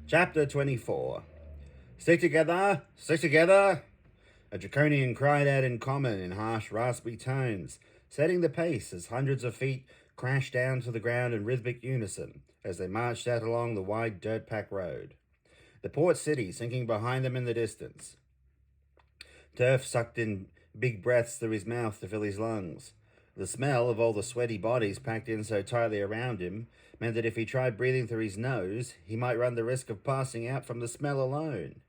Chapter 24. Stick together! Stick together! A draconian cried out in common in harsh, raspy tones, setting the pace as hundreds of feet crashed down to the ground in rhythmic unison as they marched out along the wide dirt-packed road. The port city sinking behind them in the distance. Turf sucked in big breaths through his mouth to fill his lungs. The smell of all the sweaty bodies packed in so tightly around him meant that if he tried breathing through his nose, he might run the risk of passing out from the smell alone.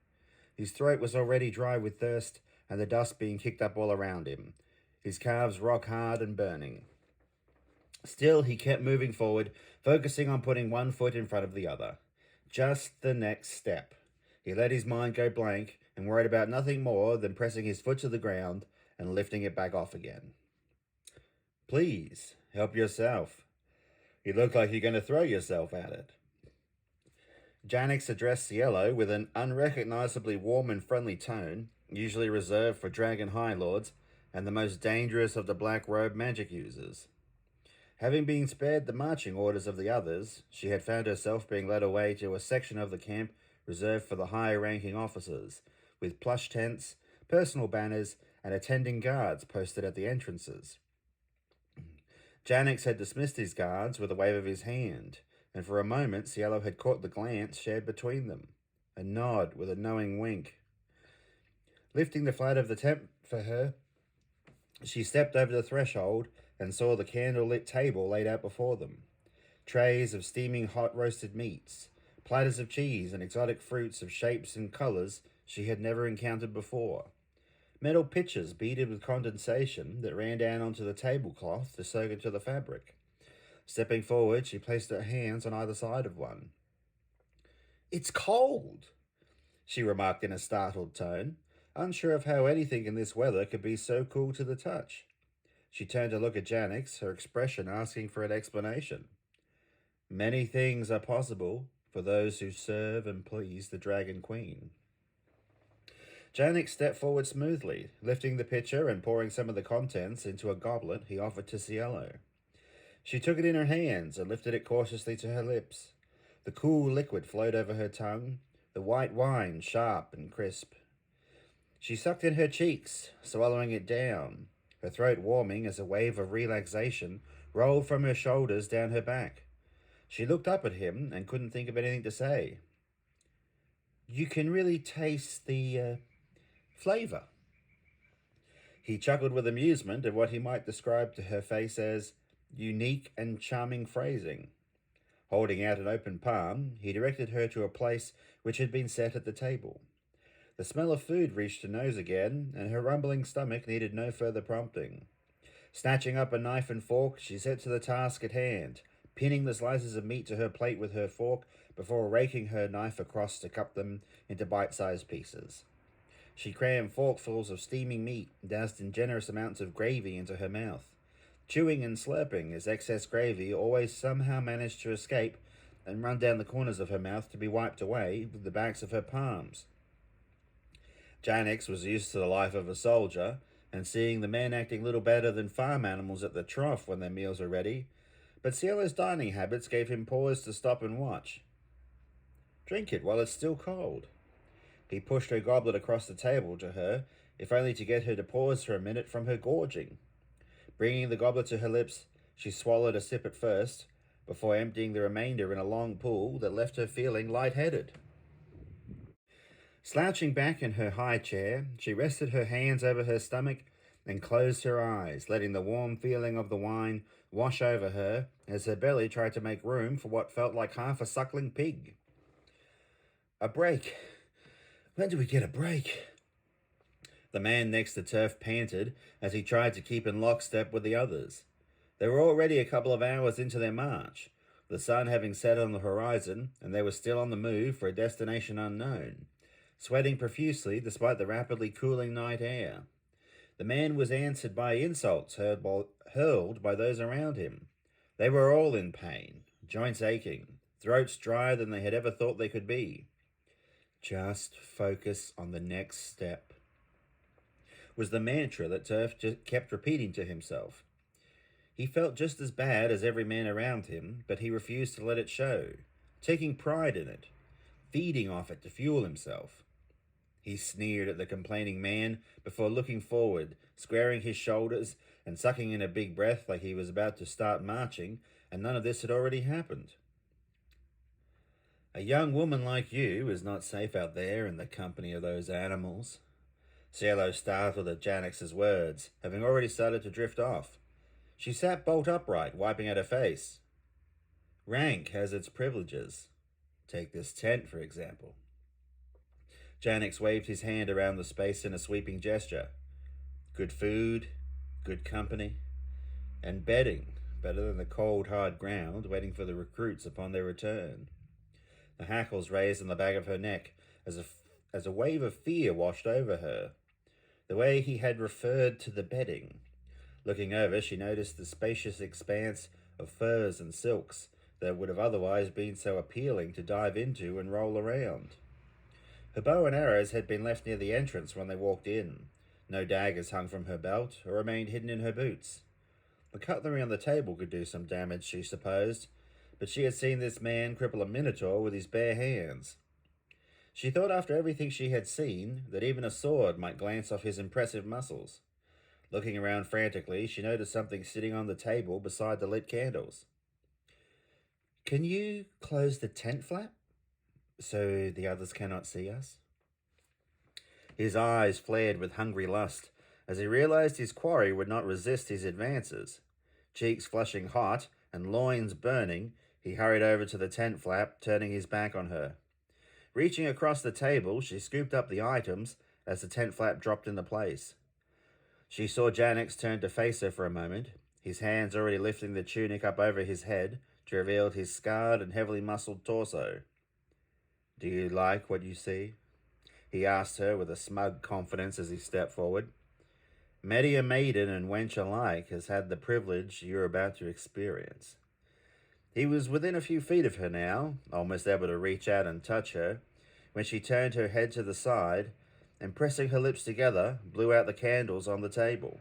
His throat was already dry with thirst and the dust being kicked up all around him, his calves rock hard and burning. Still, he kept moving forward, focusing on putting one foot in front of the other. Just the next step. He let his mind go blank and worried about nothing more than pressing his foot to the ground and lifting it back off again. Please, help yourself. You look like you're going to throw yourself at it. Janix addressed Cielo with an unrecognizably warm and friendly tone, usually reserved for dragon high lords and the most dangerous of the black robe magic users. Having been spared the marching orders of the others, she had found herself being led away to a section of the camp reserved for the higher ranking officers, with plush tents, personal banners, and attending guards posted at the entrances. Janix had dismissed his guards with a wave of his hand, and for a moment Cielo had caught the glance shared between them, a nod with a knowing wink. Lifting the flat of the tent for her, she stepped over the threshold and saw the candle-lit table laid out before them. Trays of steaming hot roasted meats, platters of cheese and exotic fruits of shapes and colours she had never encountered before. Metal pitchers beaded with condensation that ran down onto the tablecloth to soak into the fabric. Stepping forward, she placed her hands on either side of one. "It's cold," she remarked in a startled tone, unsure of how anything in this weather could be so cool to the touch. She turned to look at Janix, her expression asking for an explanation. Many things are possible for those who serve and please the Dragon Queen. Janix stepped forward smoothly, lifting the pitcher and pouring some of the contents into a goblet he offered to Cielo. She took it in her hands and lifted it cautiously to her lips. The cool liquid flowed over her tongue, the white wine sharp and crisp. She sucked in her cheeks, swallowing it down, her throat warming as a wave of relaxation rolled from her shoulders down her back. She looked up at him and couldn't think of anything to say. "You can really taste the flavor." He chuckled with amusement at what he might describe to her face as unique and charming phrasing. Holding out an open palm, he directed her to a place which had been set at the table. The smell of food reached her nose again, and her rumbling stomach needed no further prompting. Snatching up a knife and fork, she set to the task at hand, pinning the slices of meat to her plate with her fork before raking her knife across to cut them into bite-sized pieces. She crammed forkfuls of steaming meat, doused in generous amounts of gravy into her mouth, chewing and slurping as excess gravy always somehow managed to escape and run down the corners of her mouth to be wiped away with the backs of her palms. Janix was used to the life of a soldier, and seeing the men acting little better than farm animals at the trough when their meals were ready, but Cielo's dining habits gave him pause to stop and watch. "Drink it while it's still cold." He pushed her goblet across the table to her, if only to get her to pause for a minute from her gorging. Bringing the goblet to her lips, she swallowed a sip at first, before emptying the remainder in a long pull that left her feeling lightheaded. Slouching back in her high chair, she rested her hands over her stomach and closed her eyes, letting the warm feeling of the wine wash over her as her belly tried to make room for what felt like half a suckling pig. "A break. When do we get a break?" The man next to Turf panted as he tried to keep in lockstep with the others. They were already a couple of hours into their march, the sun having set on the horizon, and they were still on the move for a destination unknown, sweating profusely despite the rapidly cooling night air. The man was answered by insults hurled by those around him. They were all in pain, joints aching, throats drier than they had ever thought they could be. "Just focus on the next step," was the mantra that Turf kept repeating to himself. He felt just as bad as every man around him, but he refused to let it show, taking pride in it. feeding off it to fuel himself. He sneered at the complaining man before looking forward, squaring his shoulders and sucking in a big breath like he was about to start marching, and none of this had already happened. A young woman like you is not safe out there in the company of those animals. Cielo startled at Janix's words, having already started to drift off. She sat bolt upright, wiping at her face. Rank has its privileges. Take this tent, for example. Janix waved his hand around the space in a sweeping gesture. Good food, good company, and bedding, better than the cold, hard ground, waiting for the recruits upon their return. The hackles raised on the back of her neck as a wave of fear washed over her. The way he had referred to the bedding. Looking over, she noticed the spacious expanse of furs and silks that would have otherwise been so appealing to dive into and roll around. Her bow and arrows had been left near the entrance when they walked in. No daggers hung from her belt or remained hidden in her boots. The cutlery on the table could do some damage, she supposed, but she had seen this man cripple a minotaur with his bare hands. She thought after everything she had seen that even a sword might glance off his impressive muscles. Looking around frantically, she noticed something sitting on the table beside the lit candles. Can you close the tent flap so the others cannot see us? His eyes flared with hungry lust as he realized his quarry would not resist his advances. Cheeks flushing hot and loins burning, he hurried over to the tent flap, turning his back on her. Reaching across the table, she scooped up the items as the tent flap dropped into place. She saw Janix turn to face her for a moment, his hands already lifting the tunic up over his head to reveal his scarred and heavily muscled torso. Do you like what you see? He asked her with a smug confidence as he stepped forward. Many a maiden and wench alike has had the privilege you're about to experience. He was within a few feet of her now, almost able to reach out and touch her, when she turned her head to the side and, pressing her lips together, blew out the candles on the table.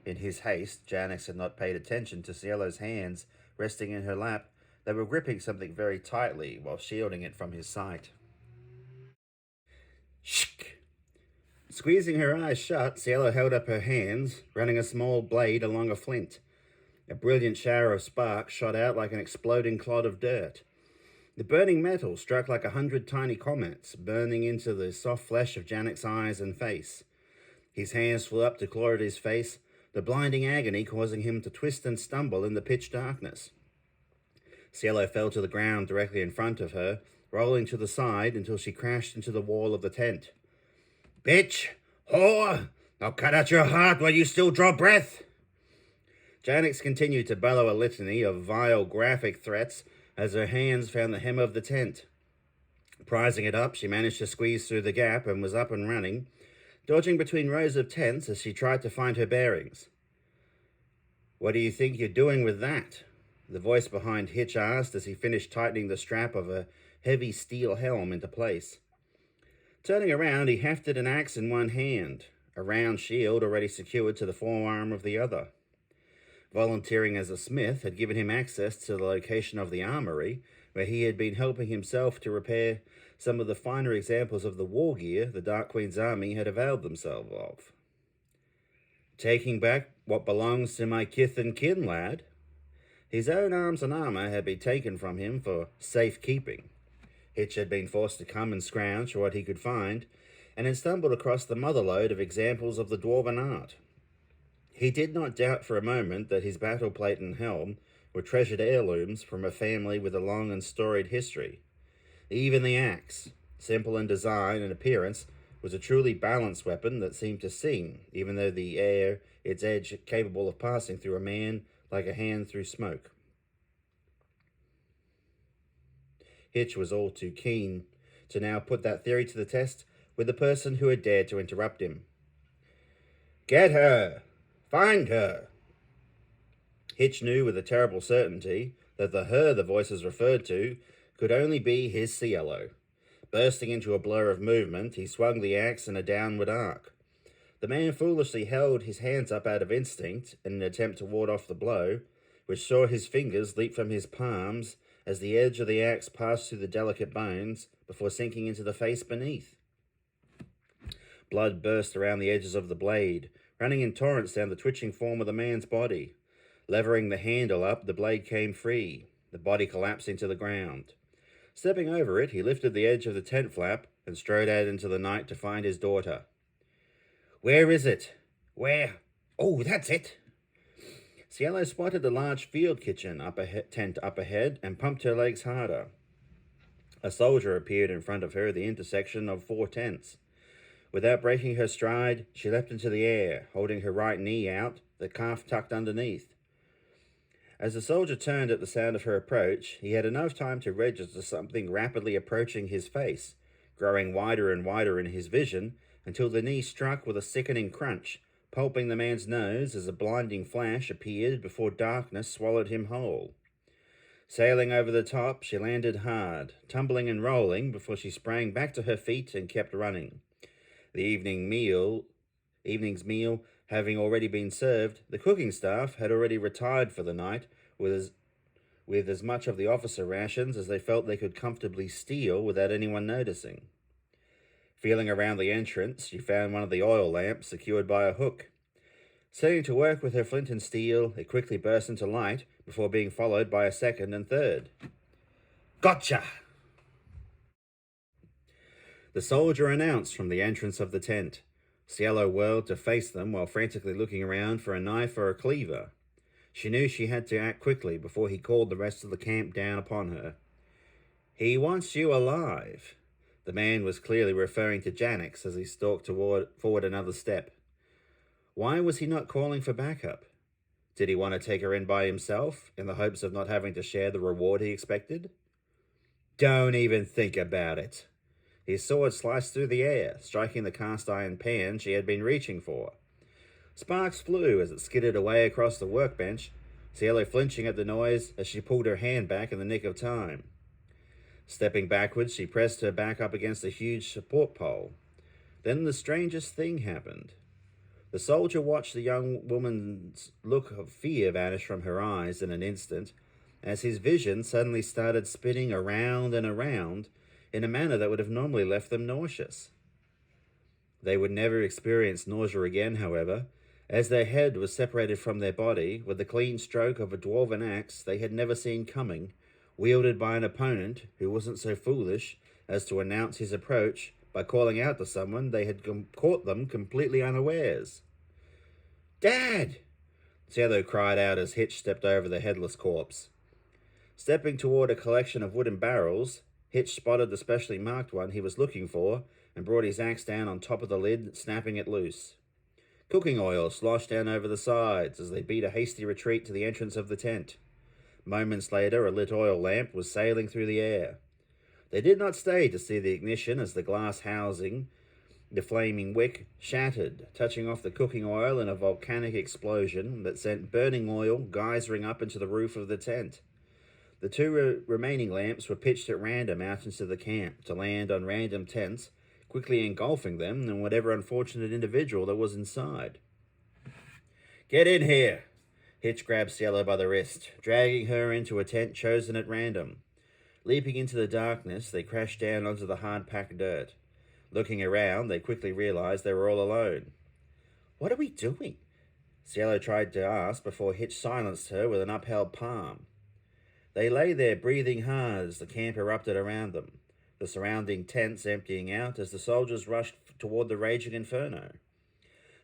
In his haste, Janix had not paid attention to Cielo's hands resting in her lap. They were gripping something very tightly while shielding it from his sight. Shk! Squeezing her eyes shut, Cielo held up her hands, running a small blade along a flint. A brilliant shower of sparks shot out like an exploding clod of dirt. The burning metal struck like 100 tiny comets, burning into the soft flesh of Janix's eyes and face. His hands flew up to claw at his face, the blinding agony causing him to twist and stumble in the pitch darkness. Cielo fell to the ground directly in front of her, rolling to the side until she crashed into the wall of the tent. Bitch! Whore! I'll cut out your heart while you still draw breath! Janix continued to bellow a litany of vile, graphic threats as her hands found the hem of the tent. Prizing it up, she managed to squeeze through the gap and was up and running, dodging between rows of tents as she tried to find her bearings. What do you think you're doing with that? The voice behind Hitch asked as he finished tightening the strap of a heavy steel helm into place. Turning around, he hefted an axe in one hand, a round shield already secured to the forearm of the other. Volunteering as a smith had given him access to the location of the armory, where he had been helping himself to repair some of the finer examples of the war gear the Dark Queen's army had availed themselves of. Taking back what belongs to my kith and kin, lad. His own arms and armour had been taken from him for safekeeping. Hitch had been forced to come and scrounge for what he could find, and had stumbled across the motherlode of examples of the dwarven art. He did not doubt for a moment that his battle plate and helm were treasured heirlooms from a family with a long and storied history. Even the axe, simple in design and appearance, was a truly balanced weapon that seemed to sing, even though the air, its edge capable of passing through a man like a hand through smoke. Hitch was all too keen to now put that theory to the test with the person who had dared to interrupt him. Get her! Find her! Hitch knew with a terrible certainty that the her the voices referred to could only be his Cielo. Bursting into a blur of movement, he swung the axe in a downward arc. The man foolishly held his hands up out of instinct in an attempt to ward off the blow, which saw his fingers leap from his palms as the edge of the axe passed through the delicate bones before sinking into the face beneath. Blood burst around the edges of the blade, running in torrents down the twitching form of the man's body. Levering the handle up, the blade came free, the body collapsing to the ground. Stepping over it, he lifted the edge of the tent flap and strode out into the night to find his daughter. "Where is it? Where? Oh, that's it!" Cielo spotted a large field kitchen tent up ahead and pumped her legs harder. A soldier appeared in front of her at the intersection of 4 tents. Without breaking her stride, she leapt into the air, holding her right knee out, the calf tucked underneath. As the soldier turned at the sound of her approach, he had enough time to register something rapidly approaching his face, growing wider and wider in his vision until the knee struck with a sickening crunch, pulping the man's nose as a blinding flash appeared before darkness swallowed him whole. Sailing over the top, she landed hard, tumbling and rolling before she sprang back to her feet and kept running. The evening's meal having already been served, the cooking staff had already retired for the night with as much of the officer rations as they felt they could comfortably steal without anyone noticing. Feeling around the entrance, she found one of the oil lamps secured by a hook. Setting to work with her flint and steel, it quickly burst into light before being followed by a second and third. "Gotcha!" The soldier announced from the entrance of the tent. Cielo whirled to face them while frantically looking around for a knife or a cleaver. She knew she had to act quickly before he called the rest of the camp down upon her. "He wants you alive." The man was clearly referring to Janix as he stalked forward another step. Why was he not calling for backup? Did he want to take her in by himself, in the hopes of not having to share the reward he expected? "Don't even think about it." His sword sliced through the air, striking the cast-iron pan she had been reaching for. Sparks flew as it skidded away across the workbench, Cielo flinching at the noise as she pulled her hand back in the nick of time. Stepping backwards, she pressed her back up against a huge support pole. Then the strangest thing happened. The soldier watched the young woman's look of fear vanish from her eyes in an instant, as his vision suddenly started spinning around and around in a manner that would have normally left them nauseous. They would never experience nausea again, however, as their head was separated from their body with the clean stroke of a dwarven axe they had never seen coming, wielded by an opponent who wasn't so foolish as to announce his approach by calling out to someone they had caught them completely unawares. "Dad!" Cielo cried out as Hitch stepped over the headless corpse. Stepping toward a collection of wooden barrels, Hitch spotted the specially marked one he was looking for and brought his axe down on top of the lid, snapping it loose. Cooking oil sloshed down over the sides as they beat a hasty retreat to the entrance of the tent. Moments later, a lit oil lamp was sailing through the air. They did not stay to see the ignition as the glass housing, the flaming wick, shattered, touching off the cooking oil in a volcanic explosion that sent burning oil geysering up into the roof of the tent. The two remaining lamps were pitched at random out into the camp to land on random tents, quickly engulfing them and whatever unfortunate individual that was inside. "Get in here!" Hitch grabbed Cielo by the wrist, dragging her into a tent chosen at random. Leaping into the darkness, they crashed down onto the hard-packed dirt. Looking around, they quickly realized they were all alone. "What are we doing?" Cielo tried to ask before Hitch silenced her with an upheld palm. They lay there breathing hard as the camp erupted around them, the surrounding tents emptying out as the soldiers rushed toward the raging inferno.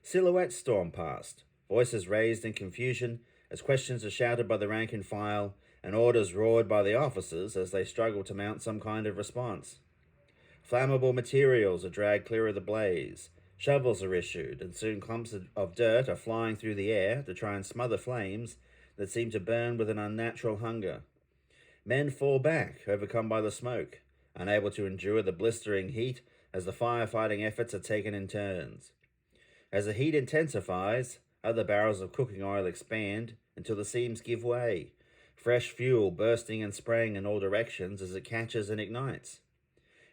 Silhouettes stormed past, voices raised in confusion as questions are shouted by the rank and file and orders roared by the officers as they struggled to mount some kind of response. Flammable materials are dragged clear of the blaze, shovels are issued, and soon clumps of dirt are flying through the air to try and smother flames that seem to burn with an unnatural hunger. Men fall back, overcome by the smoke, unable to endure the blistering heat as the firefighting efforts are taken in turns. As the heat intensifies, other barrels of cooking oil expand until the seams give way, fresh fuel bursting and spraying in all directions as it catches and ignites.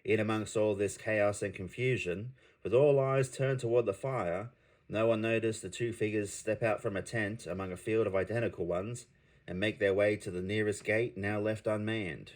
In amongst all this chaos and confusion, with all eyes turned toward the fire, no one noticed the two figures step out from a tent among a field of identical ones and make their way to the nearest gate, now left unmanned.